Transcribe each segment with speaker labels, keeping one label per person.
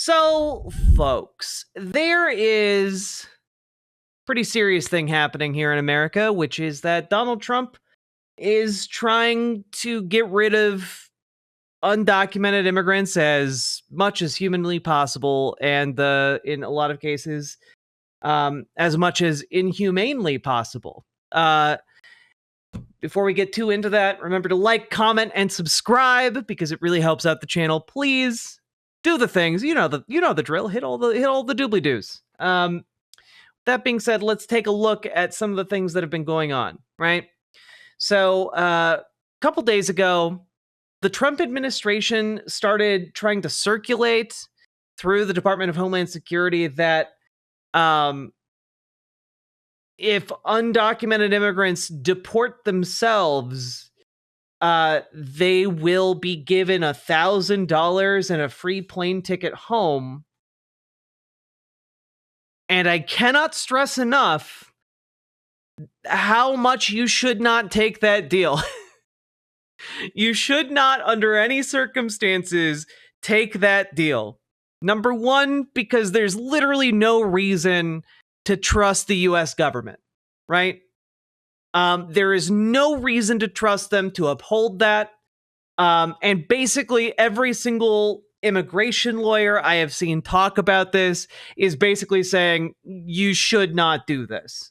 Speaker 1: So, folks, there is a pretty serious thing happening here in America, which is that Donald Trump is trying to get rid of undocumented immigrants as much as humanly possible, and in a lot of cases, as much as inhumanely possible. Before we get too into that, remember to like, comment, and subscribe because it really helps out the channel. Please do the things. You know the drill. Hit all the doobly-doos. That being said, let's take a look at some of the things that have been going on, right? So, a couple days ago, the Trump administration started trying to circulate through the Department of Homeland Security that if undocumented immigrants deport themselves, they will be given $1,000 and a free plane ticket home. And I cannot stress enough how much you should not take that deal. You should not, under any circumstances, take that deal. Number one, because there's literally no reason to trust the US government, right? There is no reason to trust them to uphold that. And basically every single immigration lawyer I have seen talk about this is basically saying you should not do this.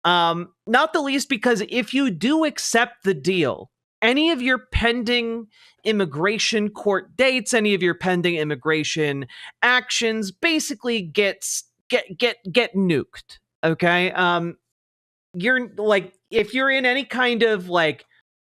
Speaker 1: Not the least because if you do accept the deal, any of your pending immigration court dates, any of your pending immigration actions basically get nuked. Okay. You're like, if you're in any kind of like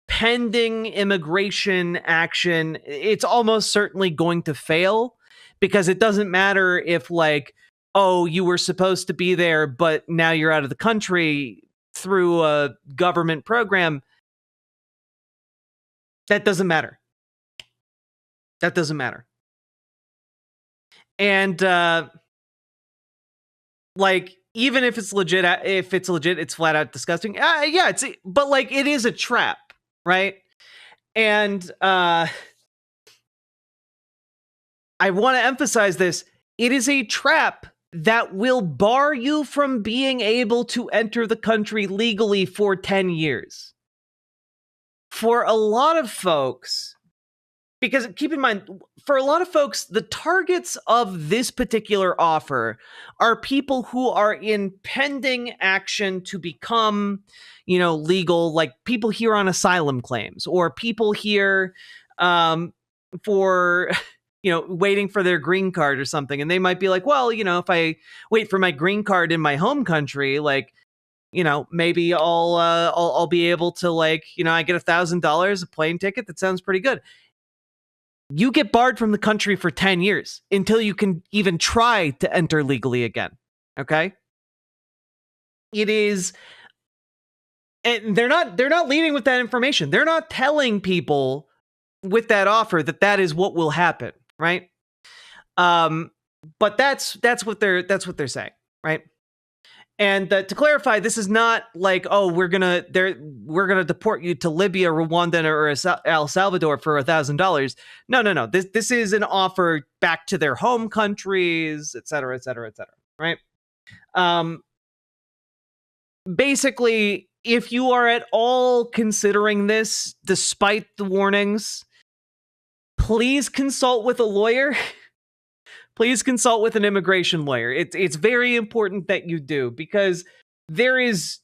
Speaker 1: pending immigration action, it's almost certainly going to fail, because it doesn't matter if like, oh, you were supposed to be there, but now you're out of the country through a government program. That doesn't matter. That doesn't matter. And like, even if it's legit, it's flat out disgusting. Yeah, but like, it is a trap, right? And I want to emphasize this. It is a trap that will bar you from being able to enter the country legally for 10 years. For a lot of folks, because keep in mind, for a lot of folks, the targets of this particular offer are people who are in pending action to become, legal, like people here on asylum claims, or people here for, waiting for their green card or something. And they might be like, well, if I wait for my green card in my home country, like, maybe I'll be able to, like, I get $1,000, a plane ticket. That sounds pretty good. You get barred from the country for 10 years until you can even try to enter legally again. Okay? It is, and they're not leading with that information. They're not telling people with that offer that is what will happen, right? But that's what they're saying, right? And to clarify, this is not like, oh, we're gonna deport you to Libya, Rwanda, or El Salvador for $1,000. No. This is an offer back to their home countries, et cetera, right? Basically, if you are at all considering this, despite the warnings, please consult with a lawyer. Please consult with an immigration lawyer. It's very important that you do, because there is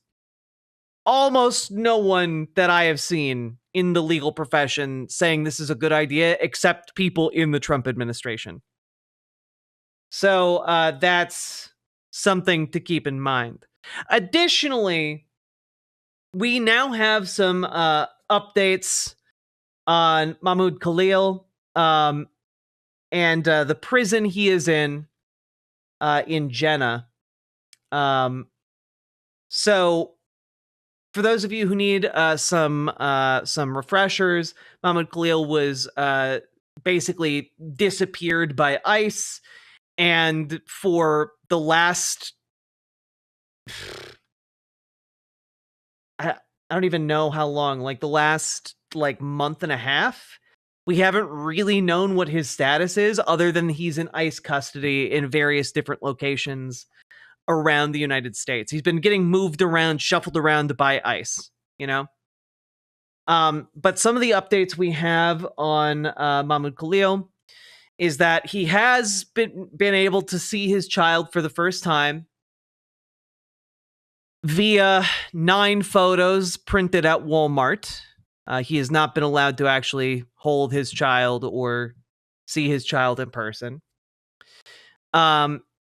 Speaker 1: almost no one that I have seen in the legal profession saying this is a good idea, except people in the Trump administration. So that's something to keep in mind. Additionally, we now have some updates on Mahmoud Khalil. And the prison he is in Jenna. So, for those of you who need some refreshers, Mahmoud Khalil was basically disappeared by ICE, and for the last, I don't even know how long, like the last month and a half, We haven't really known what his status is, other than he's in ICE custody in various different locations around the United States. He's been getting moved around, shuffled around by ICE, you know? But some of the updates we have on Mahmoud Khalil is that he has been able to see his child for the first time via 9 photos printed at Walmart. He has not been allowed to actually hold his child or see his child in person.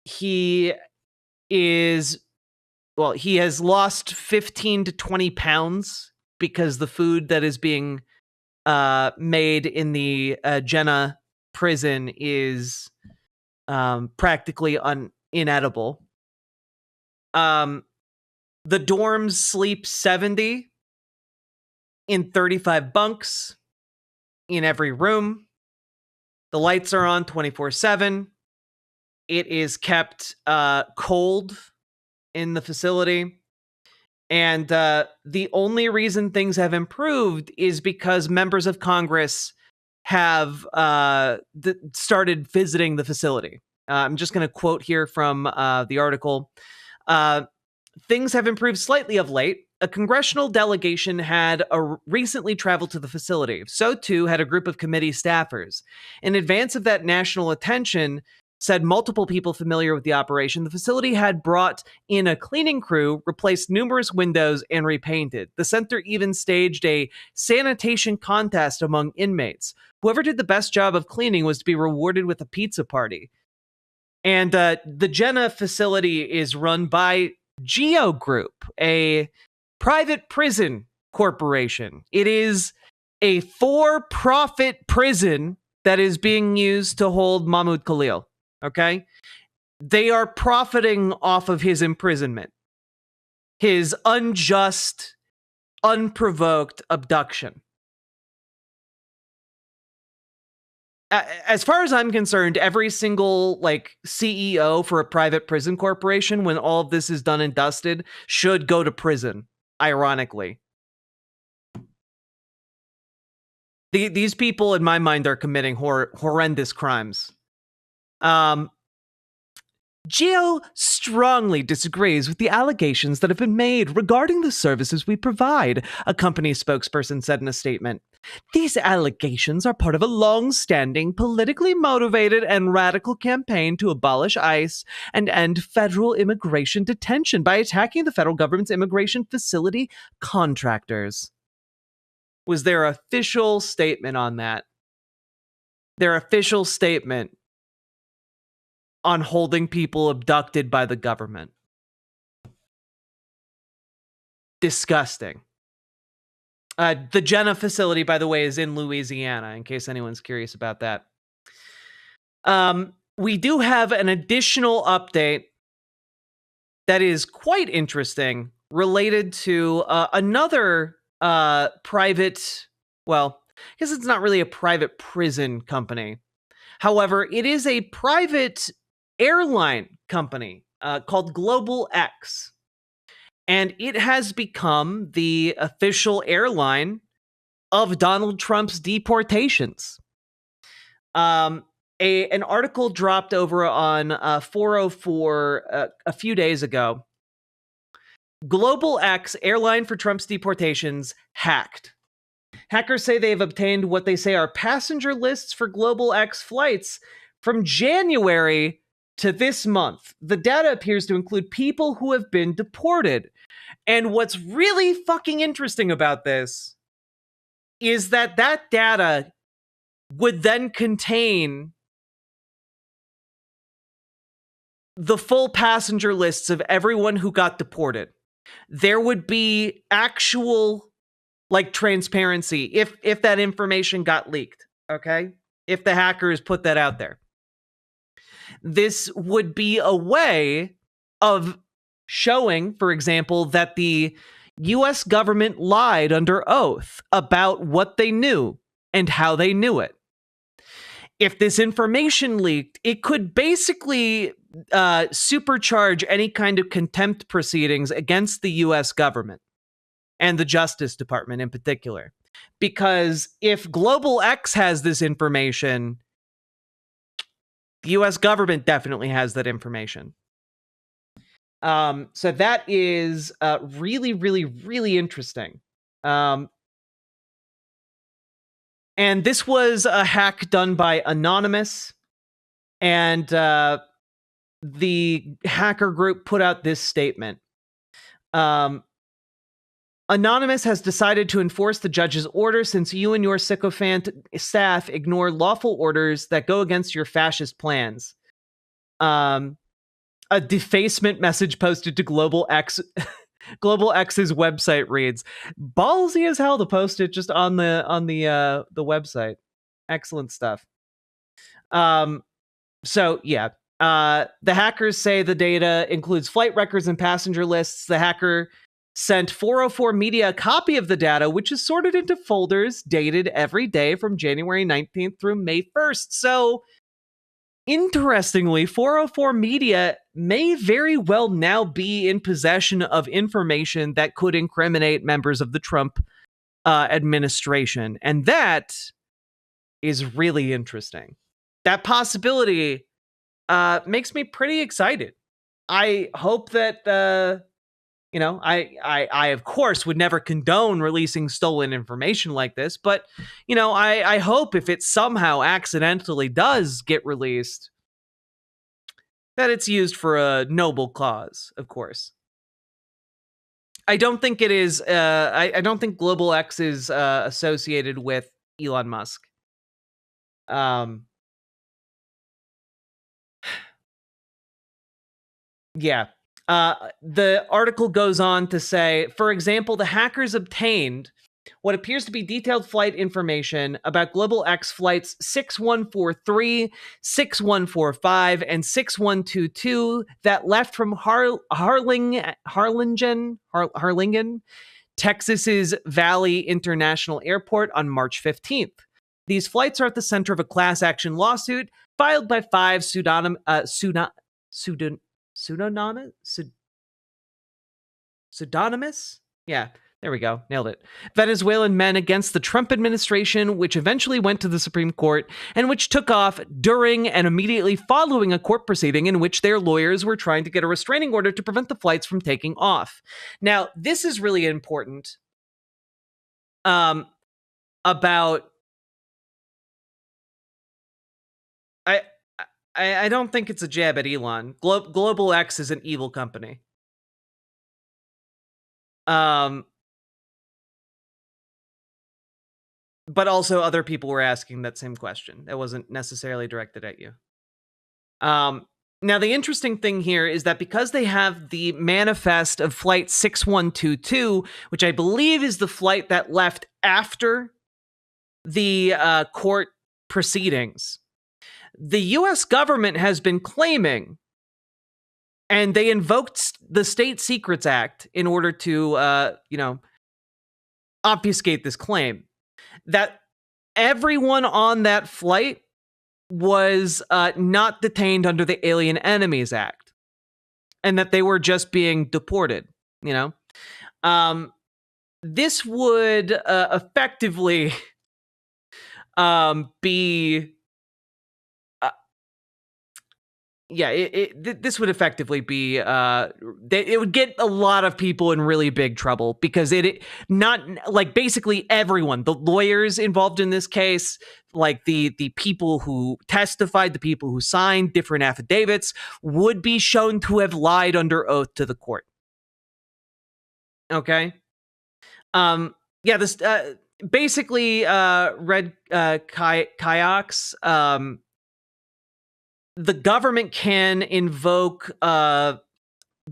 Speaker 1: He has lost 15 to 20 pounds because the food that is being made in the Jenna prison is practically inedible. The dorms sleep 70 in 35 bunks in every room. The lights are on 24/7. It is kept cold in the facility. And the only reason things have improved is because members of Congress have started visiting the facility. I'm just going to quote here from the article. Things have improved slightly of late. A congressional delegation had recently traveled to the facility. So too had a group of committee staffers. In advance of that national attention, said multiple people familiar with the operation, the facility had brought in a cleaning crew, replaced numerous windows, and repainted. The center even staged a sanitation contest among inmates. Whoever did the best job of cleaning was to be rewarded with a pizza party. And the Jenna facility is run by Geo Group, a private prison corporation. It is a for-profit prison that is being used to hold Mahmoud Khalil. Okay? They are profiting off of his imprisonment, his unjust, unprovoked abduction. As far as I'm concerned, every single CEO for a private prison corporation, when all of this is done and dusted, should go to prison, ironically. These people, in my mind, are committing horrendous crimes. Geo strongly disagrees with the allegations that have been made regarding the services we provide, a company spokesperson said in a statement. These allegations are part of a long-standing, politically motivated and radical campaign to abolish ICE and end federal immigration detention by attacking the federal government's immigration facility contractors. Was their official statement on that. Their official statement on holding people abducted by the government. Disgusting. The Jenna facility, by the way, is in Louisiana, in case anyone's curious about that. We do have an additional update that is quite interesting related to another private, well, I guess it's not really a private prison company. However, it is a private airline company called Global X. And it has become the official airline of Donald Trump's deportations. An article dropped over on 404 a few days ago. Global X, airline for Trump's deportations, hacked. Hackers say they've obtained what they say are passenger lists for Global X flights from January to this month. The data appears to include people who have been deported. And what's really fucking interesting about this is that data would then contain the full passenger lists of everyone who got deported. There would be actual transparency if that information got leaked, okay? If the hackers put that out there. This would be a way of showing, for example, that the US government lied under oath about what they knew and how they knew it. If this information leaked, it could basically supercharge any kind of contempt proceedings against the US government and the Justice Department in particular. because if Global X has this information, the US government definitely has that information. So that is really, really, really interesting. And this was a hack done by Anonymous, and the hacker group put out this statement. Anonymous has decided to enforce the judge's order since you and your sycophant staff ignore lawful orders that go against your fascist plans. A defacement message posted to Global X's website reads, "Ballsy as hell to post it just on the website." Excellent stuff. So yeah, the hackers say the data includes flight records and passenger lists. The hacker sent 404 Media a copy of the data, which is sorted into folders dated every day from January 19th through May 1st. So, interestingly, 404 Media may very well now be in possession of information that could incriminate members of the Trump administration. And that is really interesting. That possibility makes me pretty excited. I hope that I of course would never condone releasing stolen information like this, but I hope if it somehow accidentally does get released, that it's used for a noble cause, of course. I don't think it is. I don't think Global X is associated with Elon Musk. Yeah. The article goes on to say, for example, the hackers obtained what appears to be detailed flight information about Global X flights 6143, 6145, and 6122 that left from Harlingen, Texas's Valley International Airport on March 15th. These flights are at the center of a class action lawsuit filed by 5 pseudonymous pseudonymous? Yeah, there we go. Nailed it. Venezuelan men against the Trump administration, which eventually went to the Supreme Court and which took off during and immediately following a court proceeding in which their lawyers were trying to get a restraining order to prevent the flights from taking off. Now, this is really important about... I don't think it's a jab at Elon. Global X is an evil company. But also other people were asking that same question. That wasn't necessarily directed at you. Now, the interesting thing here is that because they have the manifest of flight 6122, which I believe is the flight that left after the court proceedings, the US government has been claiming, and they invoked the State Secrets Act in order to, obfuscate this claim, that everyone on that flight was not detained under the Alien Enemies Act, and that they were just being deported, This would effectively be... this would effectively be it would get a lot of people in really big trouble, because it not like basically everyone, the lawyers involved in this case, like the people who testified, the people who signed different affidavits, would be shown to have lied under oath to the court. Okay. This basically red kayaks. The government can invoke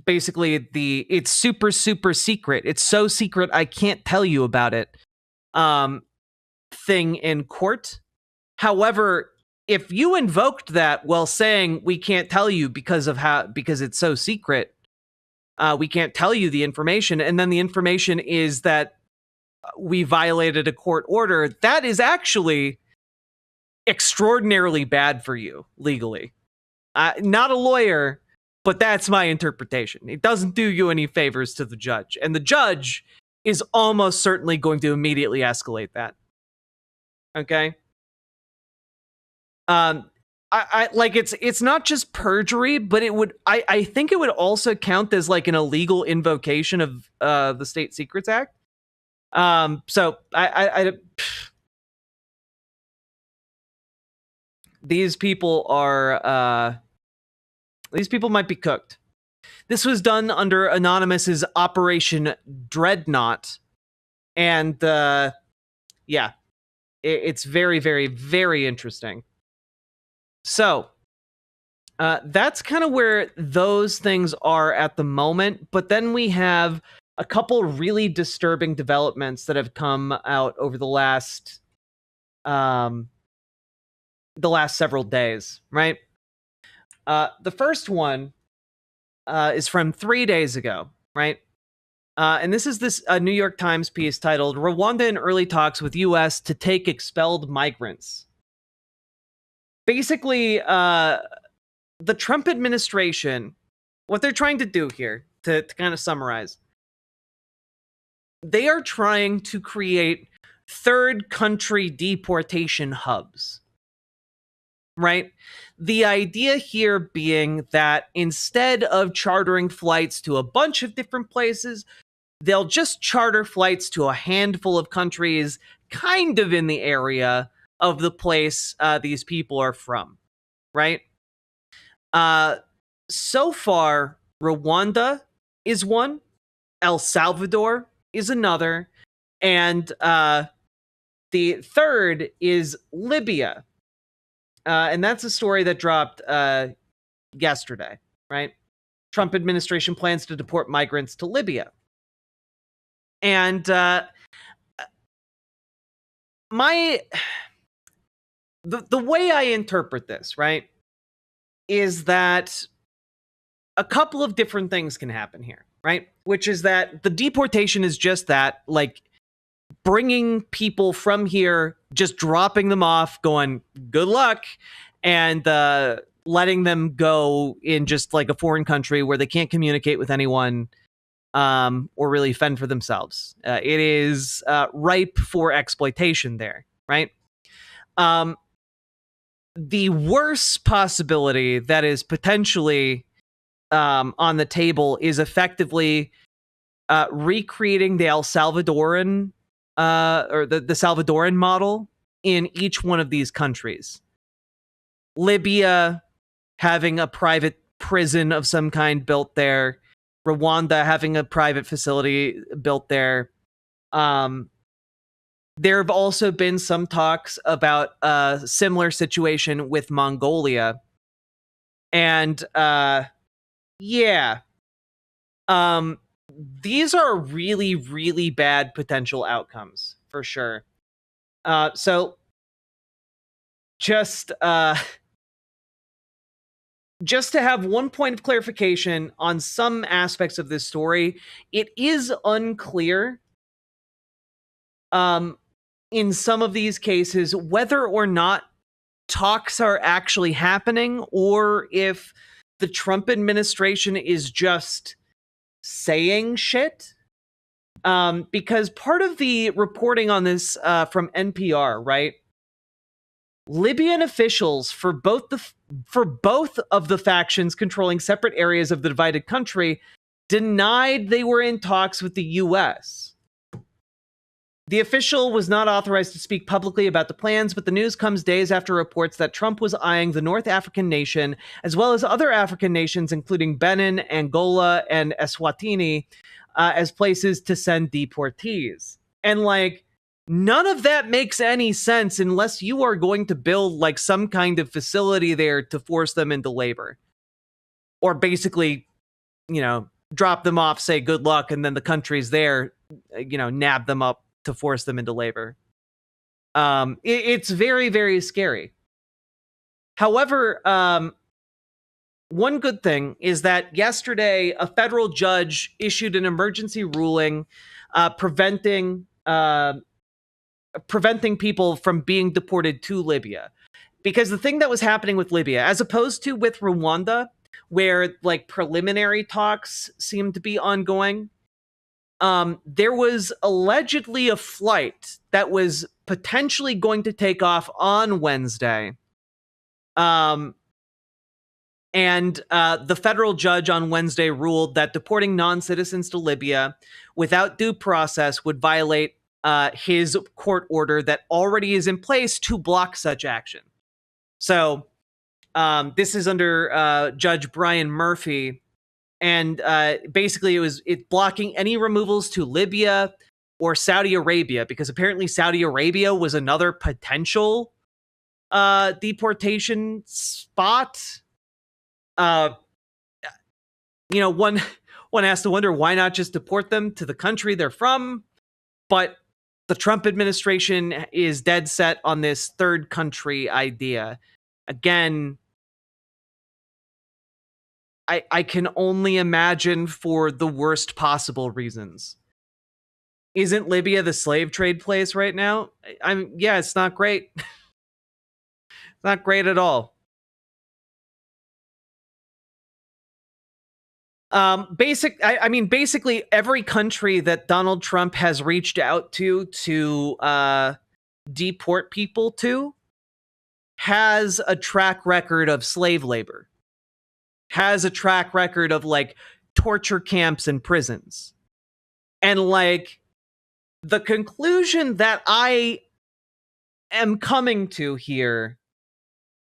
Speaker 1: basically it's super, super secret. It's so secret I can't tell you about it thing in court. However, if you invoked that while saying we can't tell you because it's so secret, we can't tell you the information, and then the information is that we violated a court order, that is actually extraordinarily bad for you legally. Not a lawyer, but that's my interpretation. It doesn't do you any favors to the judge. And the judge is almost certainly going to immediately escalate that. Okay. I like it's not just perjury, but I think it would also count as like an illegal invocation of the State Secrets Act. So these people are these people might be cooked. This was done under Anonymous's Operation Dreadnought, and yeah, it's very, very, very interesting. So that's kind of where those things are at the moment. But then we have a couple really disturbing developments that have come out over the last several days, right? The first one is from 3 days ago, right? And this is this New York Times piece titled "Rwanda in Early Talks with U.S. to Take Expelled Migrants." Basically, the Trump administration, what they're trying to do here, to kind of summarize, they are trying to create third country deportation hubs. Right? The idea here being that instead of chartering flights to a bunch of different places, they'll just charter flights to a handful of countries kind of in the area of the place these people are from, right? So far, Rwanda is one, El Salvador is another, and the third is Libya. And that's a story that dropped yesterday, right? Trump administration plans to deport migrants to Libya. And the way I interpret this, right, is that a couple of different things can happen here, right? Which is that the deportation is just that, like, bringing people from here, just dropping them off, going, good luck, and letting them go in just like a foreign country where they can't communicate with anyone or really fend for themselves. It is ripe for exploitation there, right? The worst possibility that is potentially on the table is effectively recreating the El Salvadoran or the Salvadoran model in each one of these countries. Libya having a private prison of some kind built there. Rwanda having a private facility built there. There have also been some talks about a similar situation with Mongolia. And yeah. These are really, really bad potential outcomes for sure. So just to have one point of clarification on some aspects of this story, it is unclear in some of these cases whether or not talks are actually happening or if the Trump administration is just saying shit. Because part of the reporting on this from NPR, right? Libyan officials for both of the factions controlling separate areas of the divided country denied they were in talks with the US. The official was not authorized to speak publicly about the plans, but the news comes days after reports that Trump was eyeing the North African nation, as well as other African nations, including Benin, Angola, and Eswatini, as places to send deportees. And, like, none of that makes any sense unless you are going to build, like, some kind of facility there to force them into labor. Or basically, you know, drop them off, say good luck, and then the countries there, you know, nab them up to force them into labor. It's very, very scary. However, one good thing is that yesterday a federal judge issued an emergency ruling preventing people from being deported to Libya. Because the thing that was happening with Libya, as opposed to with Rwanda, where like preliminary talks seem to be ongoing, there was allegedly a flight that was potentially going to take off on Wednesday. And the federal judge on Wednesday ruled that deporting non-citizens to Libya without due process would violate his court order that already is in place to block such action. So this is under Judge Brian Murphy. And basically it blocking any removals to Libya or Saudi Arabia, because apparently Saudi Arabia was another potential deportation spot. One has to wonder, why not just deport them to the country they're from? But the Trump administration is dead set on this third country idea. Again, I can only imagine for the worst possible reasons. Isn't Libya the slave trade place right now? It's not great. Not great at all. Basically every country that Donald Trump has reached out to deport people to has a track record of slave labor, has a track record of like torture camps and prisons. And like the conclusion that I am coming to here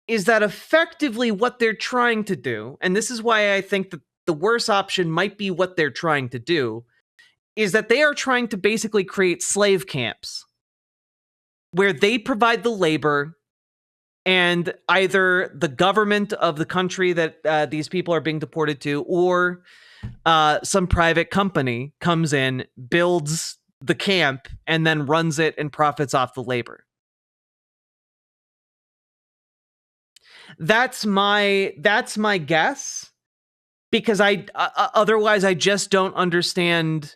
Speaker 1: is that effectively what they're trying to do, and this is why I think that the worst option might be what they're trying to do, is that they are trying to basically create slave camps where they provide the labor, and either the government of the country that these people are being deported to, or some private company comes in, builds the camp, and then runs it and profits off the labor. That's my guess, because otherwise I just don't understand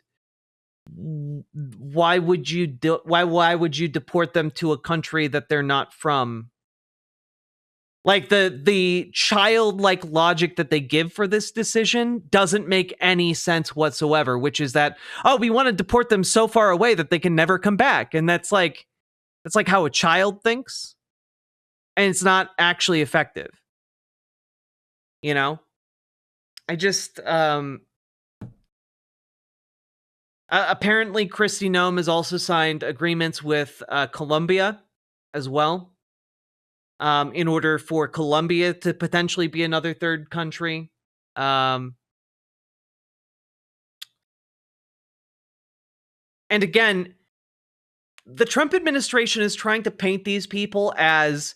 Speaker 1: why would you deport them to a country that they're not from? Like the childlike logic that they give for this decision doesn't make any sense whatsoever, which is that, oh, we want to deport them so far away that they can never come back. And that's like how a child thinks. And it's not actually effective. I just apparently Kristi Noem has also signed agreements with Colombia as well, in order for Colombia to potentially be another third country. And again, the Trump administration is trying to paint these people as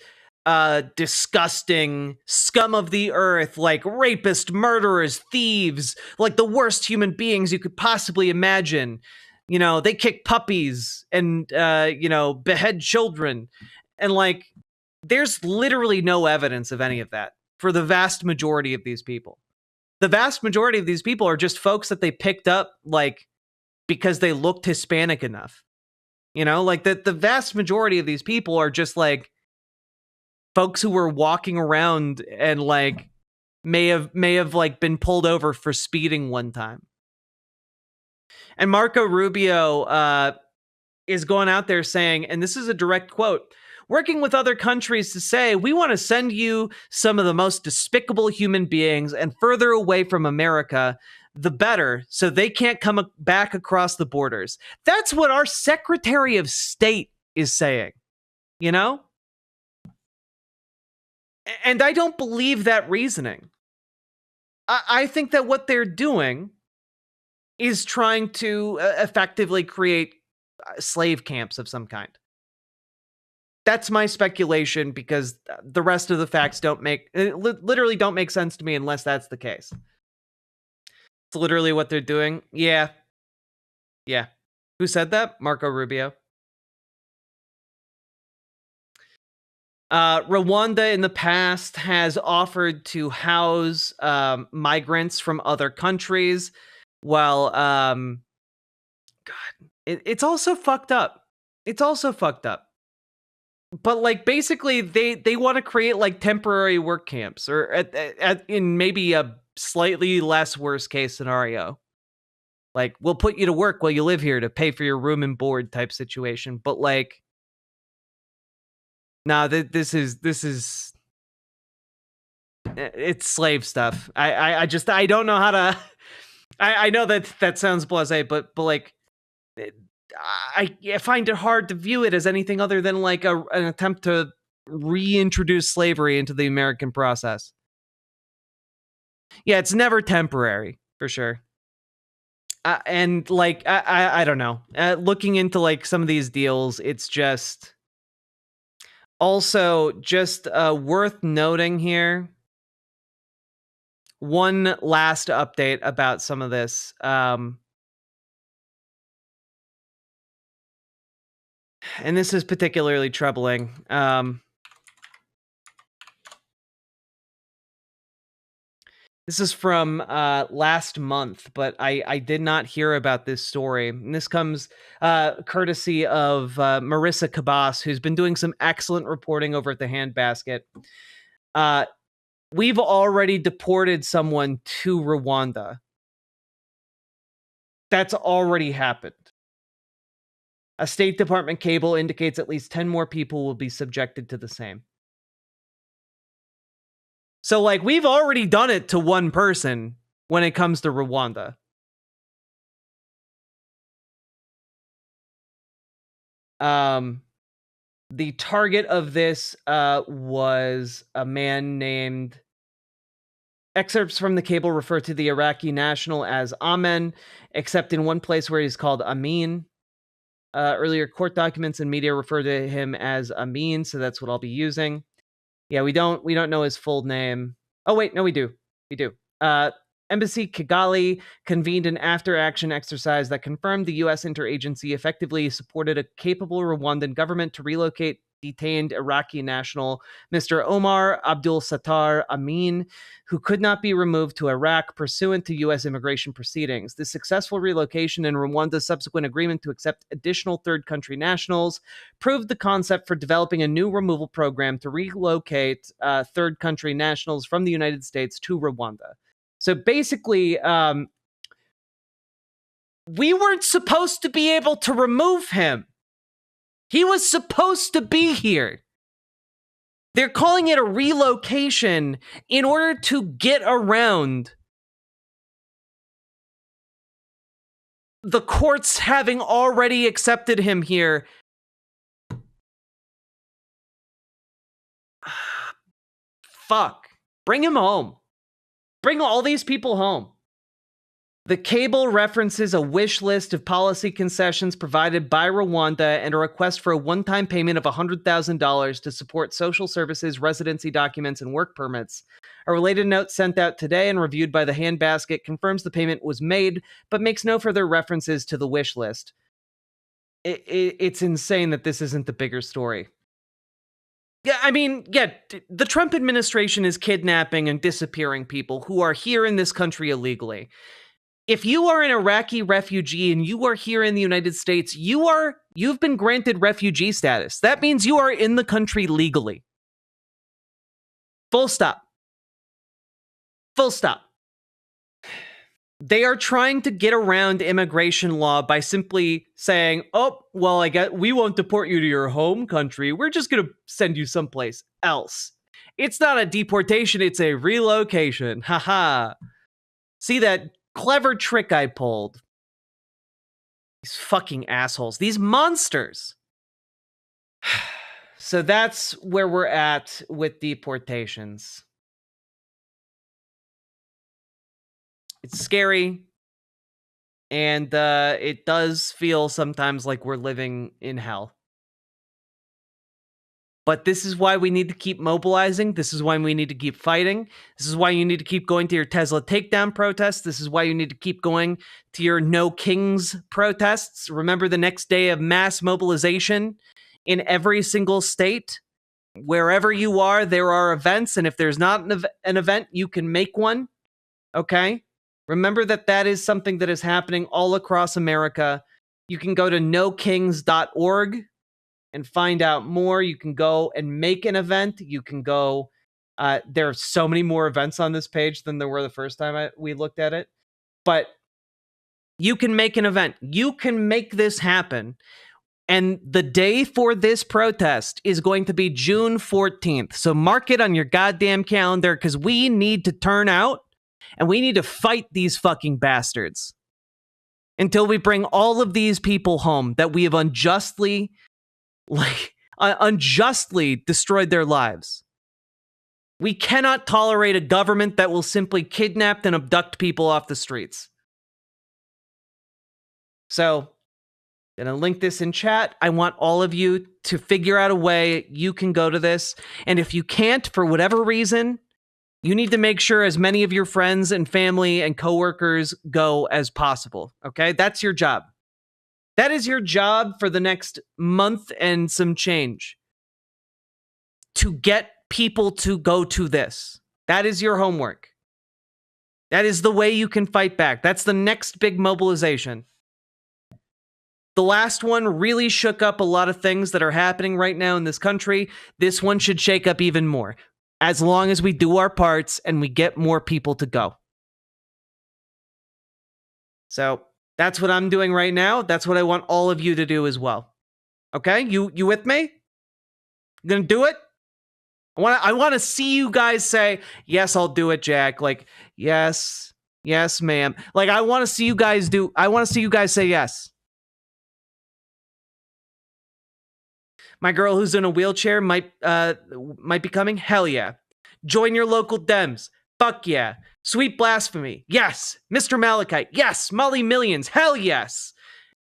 Speaker 1: disgusting scum of the earth, like rapists, murderers, thieves, like the worst human beings you could possibly imagine. They kick puppies and behead children, and like there's literally no evidence of any of that for the vast majority of these people. The vast majority of these people are just folks that they picked up like because they looked Hispanic enough. Like the vast majority of these people are just like folks who were walking around and like may have like been pulled over for speeding one time. And Marco Rubio is going out there saying, and this is a direct quote, working with other countries to say, we want to send you some of the most despicable human beings, and further away from America, the better, so they can't come back across the borders. That's what our Secretary of State is saying, And I don't believe that reasoning. I think that what they're doing is trying to effectively create slave camps of some kind. That's my speculation, because the rest of the facts literally don't make sense to me unless that's the case. It's literally what they're doing. Yeah. Who said that? Marco Rubio. Rwanda in the past has offered to house migrants from other countries. Well, it's also fucked up. But like basically they want to create like temporary work camps, or in maybe a slightly less worst case scenario, Like, we'll put you to work while you live here to pay for your room and board type situation. But like, nah, this is it's slave stuff. I just I don't know how to. I know that sounds blasé, but like, I find it hard to view it as anything other than like an attempt to reintroduce slavery into the American process. Yeah, it's never temporary for sure. And like, I don't know. Looking into like some of these deals, it's just also just worth noting here. One last update about some of this. And this is particularly troubling. This is from last month, but I did not hear about this story. And this comes courtesy of Marissa Kabas, who's been doing some excellent reporting over at the Handbasket. We've already deported someone to Rwanda. That's already happened. A State Department cable indicates at least 10 more people will be subjected to the same. So, like, we've already done it to one person when it comes to Rwanda. The target of this was a man named... Excerpts from the cable refer to the Iraqi national as Amen, except in one place where he's called Amin. Earlier court documents and media refer to him as Amin, so that's what I'll be using. Yeah, we don't know his full name. Oh wait, no, we do. Embassy Kigali convened an after-action exercise that confirmed the U.S. interagency effectively supported a capable Rwandan government to relocate detained Iraqi national Mr. Omar Abdul Sattar Amin, who could not be removed to Iraq pursuant to U.S. immigration proceedings. The successful relocation and Rwanda's subsequent agreement to accept additional third country nationals proved the concept for developing a new removal program to relocate third country nationals from the United States to Rwanda. So basically, we weren't supposed to be able to remove him. He was supposed to be here. They're calling it a relocation in order to get around the courts having already accepted him here. Fuck. Bring him home. Bring all these people home. The cable references a wish list of policy concessions provided by Rwanda and a request for a one-time payment of $100,000 to support social services, residency documents, and work permits. A related note sent out today and reviewed by the Handbasket confirms the payment was made, but makes no further references to the wish list. It's insane that this isn't the bigger story. Yeah, I mean, yeah, the Trump administration is kidnapping and disappearing people who are here in this country illegally. If you are an Iraqi refugee and you are here in the United States, you've been granted refugee status. That means you are in the country legally. Full stop. Full stop. They are trying to get around immigration law by simply saying, oh, well, I guess we won't deport you to your home country. We're just going to send you someplace else. It's not a deportation, it's a relocation. Haha. See that clever trick I pulled? These fucking assholes. These monsters. So that's where we're at with deportations. It's scary. And it does feel sometimes like we're living in hell. But this is why we need to keep mobilizing. This is why we need to keep fighting. This is why you need to keep going to your Tesla takedown protests. This is why you need to keep going to your No Kings protests. Remember the next day of mass mobilization in every single state. Wherever you are, there are events. And if there's not an event, you can make one. Okay? Remember that is something that is happening all across America. You can go to nokings.org and find out more. You can go and make an event. You can go. There are so many more events on this page than there were the first time we looked at it. But You can make an event. You can make this happen. And the day for this protest is going to be June 14th. So mark it on your goddamn calendar, because we need to turn out and we need to fight these fucking bastards until we bring all of these people home that we have unjustly destroyed their lives. We cannot tolerate a government that will simply kidnap and abduct people off the streets. So, I'm going to link this in chat. I want all of you to figure out a way you can go to this. And if you can't, for whatever reason, you need to make sure as many of your friends and family and coworkers go as possible. Okay? That's your job. That is your job for the next month and some change. To get people to go to this. That is your homework. That is the way you can fight back. That's the next big mobilization. The last one really shook up a lot of things that are happening right now in this country. This one should shake up even more, as long as we do our parts and we get more people to go. So that's what I'm doing right now. That's what I want all of you to do as well. Okay? You with me? You gonna do it? I want to see you guys say, yes, I'll do it, Jack. Like, yes, ma'am. Like, I want to see you guys say yes. My girl who's in a wheelchair might be coming. Hell yeah. Join your local Dems. Fuck yeah. Sweet Blasphemy. Yes. Mr. Malachite. Yes. Molly Millions. Hell yes.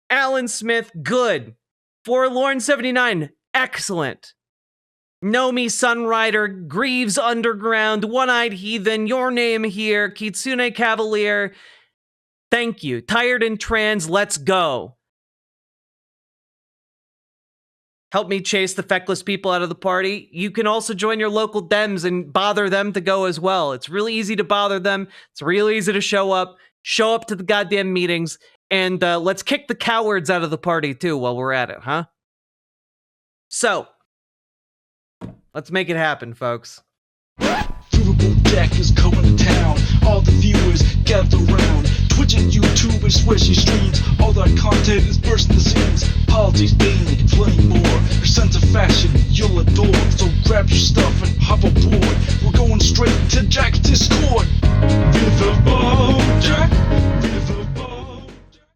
Speaker 1: Alan Smith. Good. Forlorn 79. Excellent. Nomi Sunrider. Greaves Underground. One-Eyed Heathen. Your Name Here. Kitsune Cavalier. Thank you. Tired and Trans. Let's go. Help me chase the feckless people out of the party. You can also join your local Dems and bother them to go as well. It's really easy to bother them. It's really easy to show up to the goddamn meetings, and let's kick the cowards out of the party too while we're at it, huh? So, let's make it happen, folks.
Speaker 2: Riverboat Jack is coming to town. All the viewers gather round. Twitch and YouTube and swishy streams. All that content is bursting the scenes. Politics, being flame more. Your sense of fashion you'll adore. So grab your stuff and hop aboard. We're going straight to Jack's Discord.